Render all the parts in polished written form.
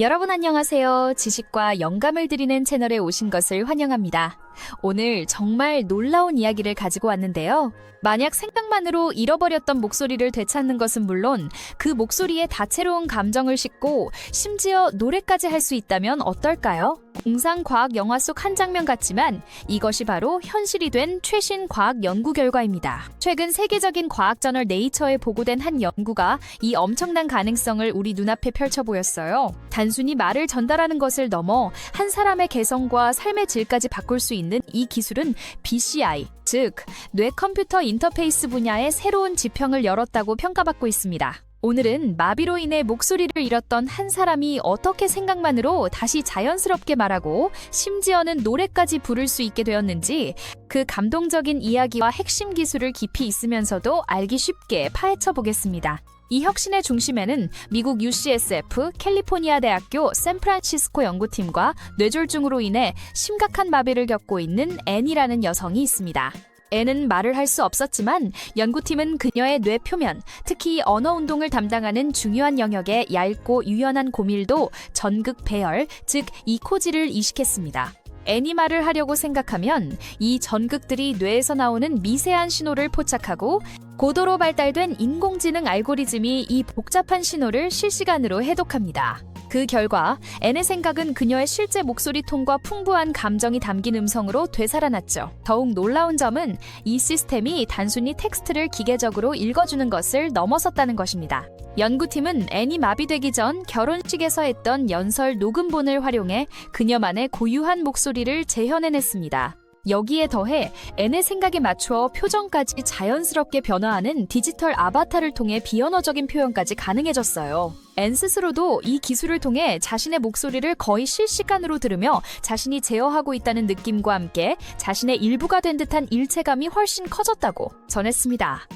여러분 안녕하세요. 지식과 영감을 드리는 채널에 오신 것을 환영합니다. 오늘 정말 놀라운 이야기를 가지고 왔는데요. 만약 생각만으로 잃어버렸던 목소리를 되찾는 것은 물론 그 목소리에 다채로운 감정을 싣고 심지어 노래까지 할 수 있다면 어떨까요? 공상과학 영화 속 한 장면 같지만 이것이 바로 현실이 된 최신 과학 연구 결과입니다. 최근 세계적인 과학 저널 네이처에 보고된 한 연구가 이 엄청난 가능성을 우리 눈앞에 펼쳐 보였어요. 단순히 말을 전달하는 것을 넘어 한 사람의 개성과 삶의 질까지 바꿀 수 있는 이 기술은 BCI, 즉 뇌 컴퓨터 인터페이스 분야의 새로운 지평을 열었다고 평가받고 있습니다. 오늘은 마비로 인해 목소리를 잃었던 한 사람이 어떻게 생각만으로 다시 자연스럽게 말하고 심지어는 노래까지 부를 수 있게 되었는지 그 감동적인 이야기와 핵심 기술을 깊이 있으면서도 알기 쉽게 파헤쳐 보겠습니다. 이 혁신의 중심에는 미국 UCSF, 캘리포니아 대학교 샌프란시스코 연구팀과 뇌졸중으로 인해 심각한 마비를 겪고 있는 앤이라는 여성이 있습니다. 앤은 말을 할 수 없었지만 연구팀은 그녀의 뇌 표면, 특히 언어 운동을 담당하는 중요한 영역의 얇고 유연한 고밀도 전극 배열, 즉 이코지를 이식했습니다. 앤이 말을 하려고 생각하면 이 전극들이 뇌에서 나오는 미세한 신호를 포착하고 고도로 발달된 인공지능 알고리즘이 이 복잡한 신호를 실시간으로 해독합니다. 그 결과 앤의 생각은 그녀의 실제 목소리 톤과 풍부한 감정이 담긴 음성으로 되살아났죠. 더욱 놀라운 점은 이 시스템이 단순히 텍스트를 기계적으로 읽어주는 것을 넘어섰다는 것입니다. 연구팀은 앤이 마비되기 전 결혼식에서 했던 연설 녹음본을 활용해 그녀만의 고유한 목소리를 재현해냈습니다. 여기에 더해 앤의 생각에 맞추어 표정까지 자연스럽게 변화하는 디지털 아바타를 통해 비언어적인 표현까지 가능해졌어요. 앤 스스로도 이 기술을 통해 자신의 목소리를 거의 실시간으로 들으며 자신이 제어하고 있다는 느낌과 함께 자신의 일부가 된 듯한 일체감이 훨씬 커졌다고 전했습니다.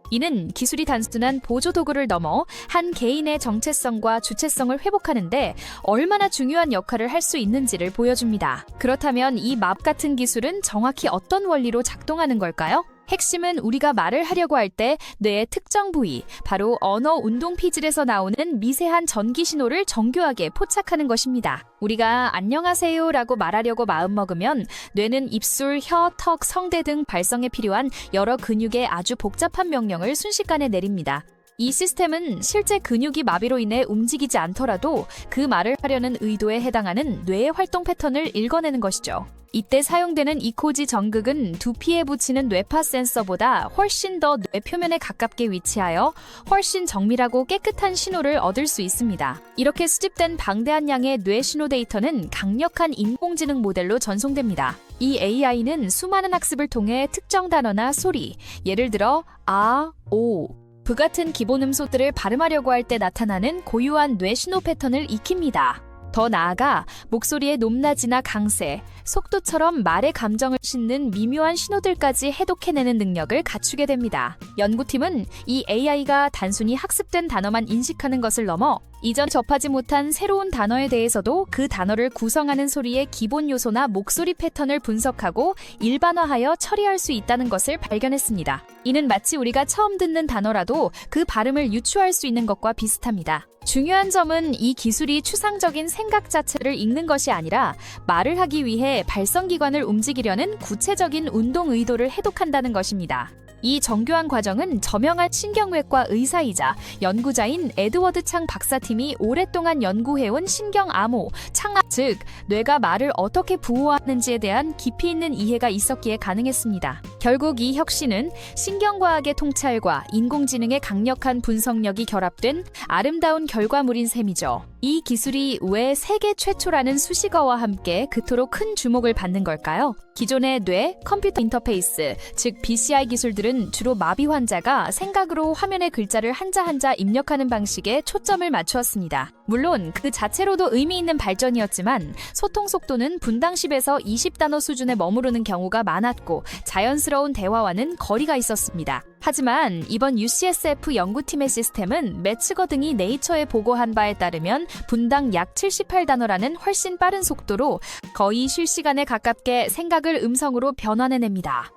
이는 기술이 단순한 보조 도구를 넘어 한 개인의 정체성과 주체성을 회복하는데 얼마나 중요한 역할을 할 수 있는지를 보여줍니다. 그렇다면 이 맙 같은 기술은 정확히 어떤 원리로 작동하는 걸까요? 핵심은 우리가 말을 하려고 할 때 뇌의 특정 부위, 바로 언어 운동 피질에서 나오는 미세한 전기 신호를 정교하게 포착하는 것입니다. 우리가 안녕하세요 라고 말하려고 마음먹으면 뇌는 입술, 혀, 턱, 성대 등 발성에 필요한 여러 근육의 아주 복잡한 명령을 순식간에 내립니다. 이 시스템은 실제 근육이 마비로 인해 움직이지 않더라도 그 말을 하려는 의도에 해당하는 뇌의 활동 패턴을 읽어내는 것이죠. 이때 사용되는 이코지 전극은 두피에 붙이는 뇌파 센서보다 훨씬 더 뇌 표면에 가깝게 위치하여 훨씬 정밀하고 깨끗한 신호를 얻을 수 있습니다. 이렇게 수집된 방대한 양의 뇌 신호 데이터는 강력한 인공지능 모델로 전송됩니다. 이 AI는 수많은 학습을 통해 특정 단어나 소리, 예를 들어 아, 오, 브 같은 기본 음소들을 발음하려고 할 때 나타나는 고유한 뇌 신호 패턴을 익힙니다. 더 나아가 목소리의 높낮이나 강세, 속도처럼 말의 감정을 싣는 미묘한 신호들까지 해독해내는 능력을 갖추게 됩니다. 연구팀은 이 AI가 단순히 학습된 단어만 인식하는 것을 넘어 이전 접하지 못한 새로운 단어에 대해서도 그 단어를 구성하는 소리의 기본 요소나 목소리 패턴을 분석하고 일반화하여 처리할 수 있다는 것을 발견했습니다. 이는 마치 우리가 처음 듣는 단어라도 그 발음을 유추할 수 있는 것과 비슷합니다. 중요한 점은 이 기술이 추상적인 생각 자체를 읽는 것이 아니라 말을 하기 위해 발성기관을 움직이려는 구체적인 운동 의도를 해독한다는 것입니다. 이 정교한 과정은 저명한 신경외과 의사이자 연구자인 에드워드 창 박사팀이 오랫동안 연구해온 신경암호, 창암, 즉 뇌가 말을 어떻게 부호하는지에 대한 깊이 있는 이해가 있었기에 가능했습니다. 결국 이 혁신은 신경과학의 통찰과 인공지능의 강력한 분석력이 결합된 아름다운 결과물인 셈이죠. 이 기술이 왜 세계 최초라는 수식어와 함께 그토록 큰 주목을 받는 걸까요? 기존의 뇌, 컴퓨터 인터페이스, 즉 BCI 기술들은 주로 마비 환자가 생각으로 화면에 글자를 한자 한자 입력하는 방식에 초점을 맞추었습니다. 물론 그 자체로도 의미 있는 발전이었지만 소통 속도는 분당 10에서 20단어 수준에 머무르는 경우가 많았고 자연스러운 대화와는 거리가 있었습니다. 하지만 이번 UCSF 연구팀의 시스템은 매츠거 등이 네이처에 보고한 바에 따르면 분당 약 78단어라는 훨씬 빠른 속도로 거의 실시간에 가깝게 생각을 음성으로 변환해냅니다.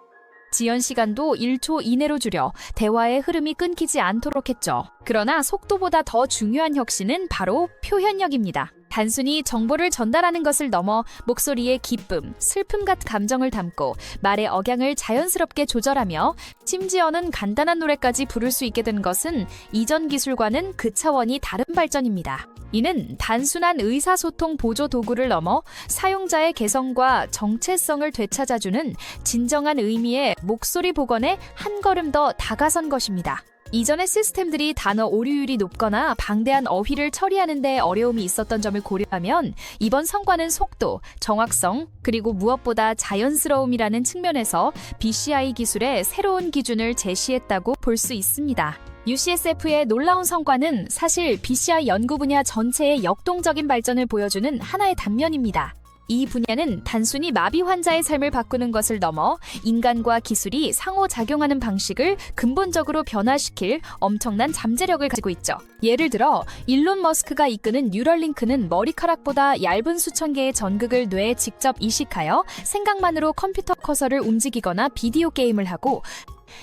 지연 시간도 1초 이내로 줄여 대화의 흐름이 끊기지 않도록 했죠. 그러나 속도보다 더 중요한 혁신은 바로 표현력입니다. 단순히 정보를 전달하는 것을 넘어 목소리에 기쁨, 슬픔 같은 감정을 담고 말의 억양을 자연스럽게 조절하며 심지어는 간단한 노래까지 부를 수 있게 된 것은 이전 기술과는 그 차원이 다른 발전입니다. 이는 단순한 의사소통 보조 도구를 넘어 사용자의 개성과 정체성을 되찾아주는 진정한 의미의 목소리 복원에 한 걸음 더 다가선 것입니다. 이전의 시스템들이 단어 오류율이 높거나 방대한 어휘를 처리하는 데 어려움이 있었던 점을 고려하면 이번 성과는 속도, 정확성, 그리고 무엇보다 자연스러움이라는 측면에서 BCI 기술의 새로운 기준을 제시했다고 볼 수 있습니다. UCSF의 놀라운 성과는 사실 BCI 연구 분야 전체의 역동적인 발전을 보여주는 하나의 단면입니다. 이 분야는 단순히 마비 환자의 삶을 바꾸는 것을 넘어 인간과 기술이 상호작용하는 방식을 근본적으로 변화시킬 엄청난 잠재력을 가지고 있죠. 예를 들어 일론 머스크가 이끄는 뉴럴링크는 머리카락보다 얇은 수천 개의 전극을 뇌에 직접 이식하여 생각만으로 컴퓨터 커서를 움직이거나 비디오 게임을 하고,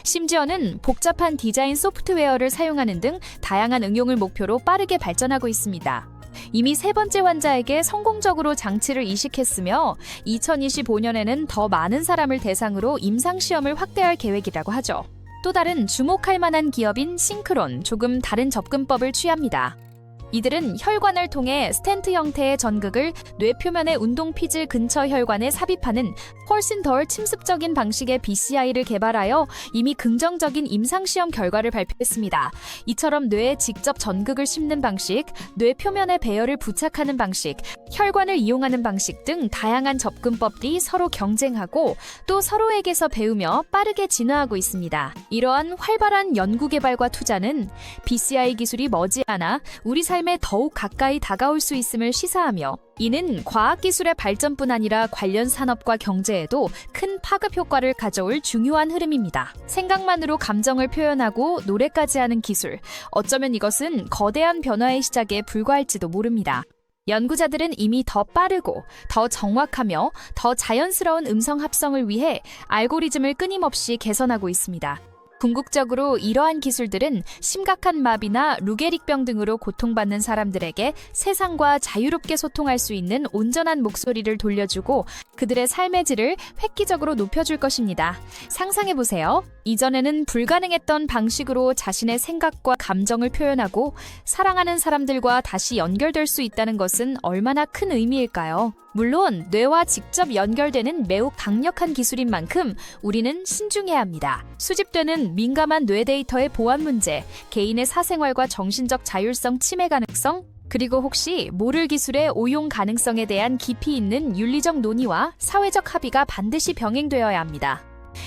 심지어는 복잡한 디자인 소프트웨어를 사용하는 등 다양한 응용을 목표로 빠르게 발전하고 있습니다. 이미 세 번째 환자에게 성공적으로 장치를 이식했으며 2025년에는 더 많은 사람을 대상으로 임상시험을 확대할 계획이라고 하죠. 또 다른 주목할 만한 기업인 싱크론, 조금 다른 접근법을 취합니다. 이들은 혈관을 통해 스텐트 형태의 전극을 뇌 표면의 운동 피질 근처 혈관에 삽입하는 훨씬 덜 침습적인 방식의 BCI를 개발하여 이미 긍정적인 임상시험 결과를 발표했습니다. 이처럼 뇌에 직접 전극을 심는 방식, 뇌 표면에 배열을 부착하는 방식, 혈관을 이용하는 방식 등 다양한 접근법들이 서로 경쟁하고 또 서로에게서 배우며 빠르게 진화하고 있습니다. 이러한 활발한 연구개발과 투자는 BCI 기술이 머지않아 우리 삶에 더욱 가까이 다가올 수 있음을 시사하며, 이는 과학기술의 발전뿐 아니라 관련 산업과 경제에도 큰 파급 효과를 가져올 중요한 흐름입니다. 생각만으로 감정을 표현하고 노래까지 하는 기술, 어쩌면 이것은 거대한 변화의 시작에 불과할지도 모릅니다. 연구자들은 이미 더 빠르고 더 정확하며 더 자연스러운 음성 합성을 위해 알고리즘을 끊임없이 개선하고 있습니다. 궁극적으로 이러한 기술들은 심각한 마비나 루게릭병 등으로 고통받는 사람들에게 세상과 자유롭게 소통할 수 있는 온전한 목소리를 돌려주고 그들의 삶의 질을 획기적으로 높여줄 것입니다. 상상해보세요. 이전에는 불가능했던 방식으로 자신의 생각과 감정을 표현하고 사랑하는 사람들과 다시 연결될 수 있다는 것은 얼마나 큰 의미일까요? 물론 뇌와 직접 연결되는 매우 강력한 기술인 만큼 우리는 신중해야 합니다. 수집되는 민감한 뇌 데이터의 보안 문제, 개인의 사생활과 정신적 자율성 침해 가능성, 그리고 혹시 모를 기술의 오용 가능성에 대한 깊이 있는 윤리적 논의와 사회적 합의가 반드시 병행되어야 합니다.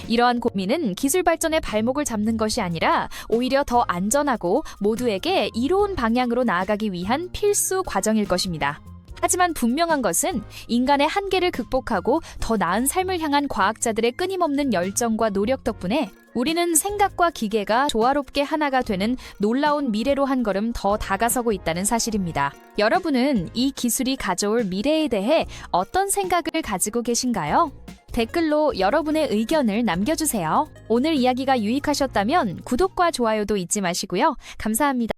이러한 고민은 기술 발전의 발목을 잡는 것이 아니라 오히려 더 안전하고 모두에게 이로운 방향으로 나아가기 위한 필수 과정일 것입니다. 하지만 분명한 것은 인간의 한계를 극복하고 더 나은 삶을 향한 과학자들의 끊임없는 열정과 노력 덕분에 우리는 생각과 기계가 조화롭게 하나가 되는 놀라운 미래로 한 걸음 더 다가서고 있다는 사실입니다. 여러분은 이 기술이 가져올 미래에 대해 어떤 생각을 가지고 계신가요? 댓글로 여러분의 의견을 남겨주세요. 오늘 이야기가 유익하셨다면 구독과 좋아요도 잊지 마시고요. 감사합니다.